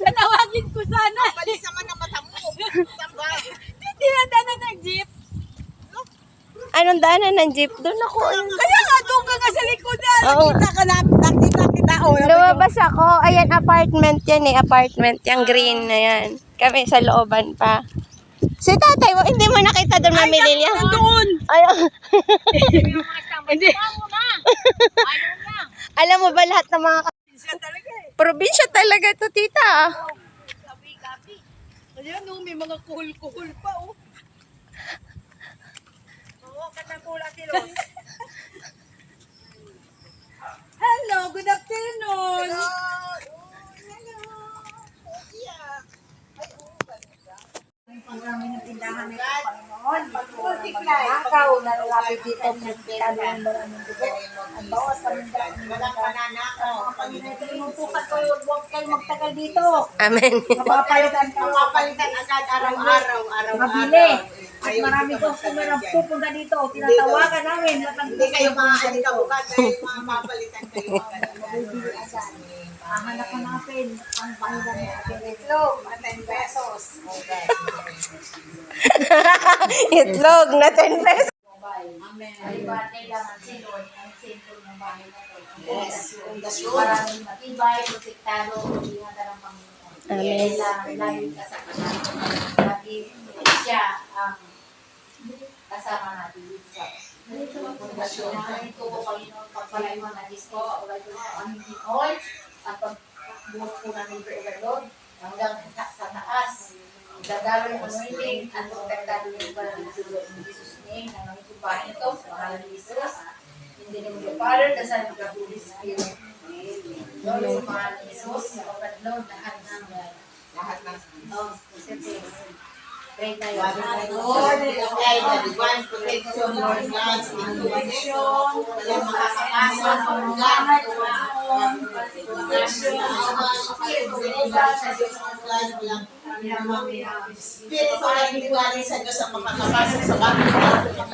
Natawagin ko sana. Balis naman ang mata mo. Tinanda na ng jeep. Anong daanan ng jeep? Doon ako. Kaya nga, doon ka nga sa likod na. Oo. Nakita ka na. Nakita kita. Oh, Lumabas ako. Ayan, apartment yan eh. Apartment. Yung green na yan. Kami sa looban pa. Si tatay mo, hindi mo nakita doon mamili niya? doon. Ayaw. Hindi. Alam mo ba lahat ng mga Siya talaga eh. probinsya talaga to, tita? Gabi. Ayan, no, may mga kuhol-kuhol pa, oh. Oo, katapula si Ros. Hello, good afternoon. Ang dami ng tindahan nito, Panginoon. Pagkaw, nalalapit dito, nagtalo ng maraming dugo. Ang bawas kami Walang pananakaw. Pinumpukan ko, huwag kayo magtagal dito. Amen. Mapapalitan ka. Mapapalitan agad araw-araw. Mabili. At marami customer ang pupunta dito. Tinatawagan namin. Hindi kayo maaaring kabukat dahil mapapalitan kayo. Hanap ko natin ang panggan natin. Itlog, 10 pesos. Itlog na 10 pesos. Amen. Kailangan si Lord ang sentro ng bahay na ito. Yes, pundasyon. Maraming matibay, protektado, ingatan ng Panginoon. Amen. Kailangan lagi ka sa kasama. Lagi siya ang kasama natin dito sa pundasyon. Ito po, Panginoon, pagpalain mo natin ko, ulay ko ang Pinoy, at pagbuhos po namin ko Lord, hanggang sa taas. Dadalo yung anointing at protektado yung banal na Lord in Jesus' name. Ang aming bahay ito sa pangalan ni Jesus. In the name of the Father, the Son, and the Holy Spirit. Lord, sa pangalan ni Jesus, sa Lord, lahat ng pray tayo. Lord, apply the divine protection, Lord God, sa intuition, walang makakapasok, Lord God, protection, Espiritu lang galing sa Diyos ang makakapasok sa bahay.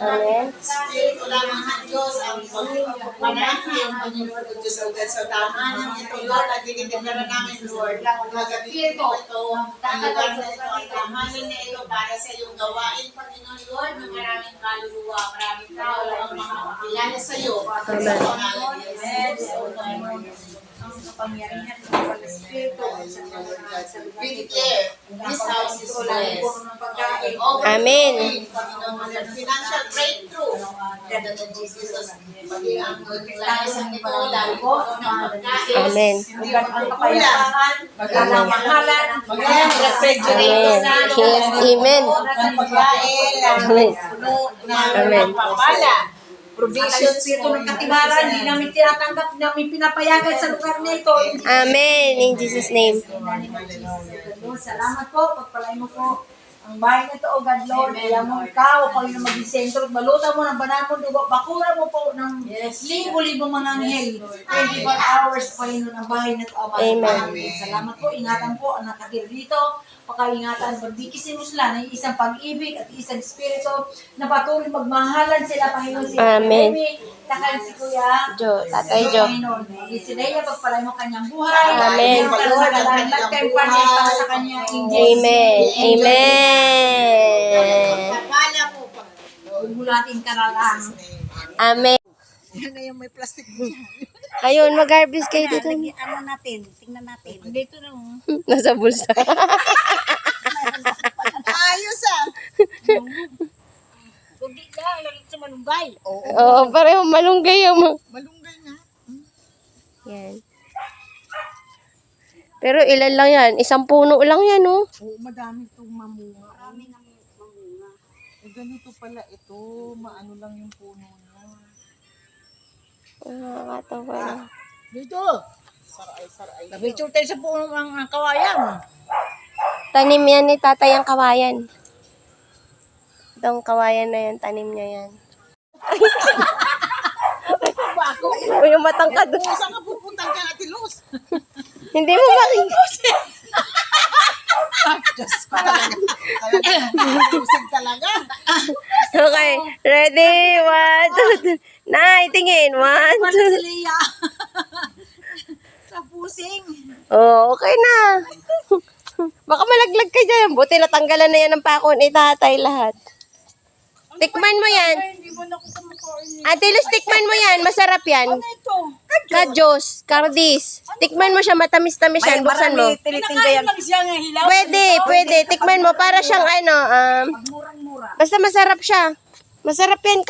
Amen. Espiritu lamang ng Diyos ang pagpapalaki ang Panginoon ng Diyos agad sa tahanan ito, Lord, at dinideklara namin, Lord, magagawin ito, ang lugar na ito, ang tahanan na ito para sa iyong gawain, Panginoon, Lord, na maraming kaluluwa, maraming tao ang makakakilala sa iyo. Sa pangalan ni Jesus. Ang kapangyarihan ng Espiritu sa lugar We declare this house is blessed. Amen. Financial breakthrough. In the name of Jesus. Paging ang layasan nito, lalo po ng pagkain. Amen. Hindi ang kapayapaan, magkakamahalan, magkaya refrigerator na. Amen. Ang pagkain, Amen. puno na Amen. papala. provisions po ng katibaran, hindi namin tinatanggap, hindi namin pinapayagan sa lugar na ito. Amen. In Jesus' name. Salamat po, pagpalain mo po ang bahay na ito, O God Lord, kaya mo ikaw, Panginoon maging sentro, balutan mo ng banal mo, diba? Bakura mo po ng libo-libo mga anghel, 24 hours, Panginoon, ang bahay na ito, Ama. Amen. Salamat po, ingatan po ang nakatira dito, pagkaingatan, pagbikisin mo sila ng isang pag-ibig at isang espiritu na patuloy magmahalan sila, Panginoon, si Amen. takal si Kuya, Tatay Jo. Panginoon, si Leia, pagpalay mo kanyang buhay, Amen. meron ka Lord, lahat kayong panay para sa kanya, in Jesus' Amen. name. Amen. Kapala mo pa. Bumulating ka na lang. Amen. Yan na yung may plastic dyan. Ayun, mag-harvest kayo dito. Ano natin? Tingnan natin. Dito na. Nasa bulsa. Ayos ah. Kundi lang, lalit sa malunggay. Oo, pareho malunggay yung Malunggay na. Yan. Pero ilan lang yan? Isang puno lang yan, oh. Oo, madami itong mamunga. Marami nang mamunga. Eh, ganito pala ito. Maano lang yung puno niya. Nakakatawa. Dito. Saray. Nabitsure tayo sa puno ng kawayan. Tanim yan ni tatay ang kawayan. Itong kawayan na yan, tanim niya yan. O yung matangkad. Saan ka pupunta ka, Ate Luz? Hindi mo makikita. Diyos ko talaga. Lusig talaga. Okay, ready? 1, 2, 3. Nay, tingin. 1, 2. Leia. busing. Oh, okay na. Baka malaglag ka dyan. Buti natanggalan na yan ng pako ni tatay lahat. Tikman mo yan. Hindi mo na ko kumakain. Ate Luz, tikman mo yan. Masarap yan. Ito. Kajos, kardis. Tikman mo siya, matamis-tamis yan. Buksan mo. Tinitinda yan. Lang siya nga hilaw. Pwede. Tikman mo. Para siyang ano, Murang-mura. basta masarap siya. Masarap yan.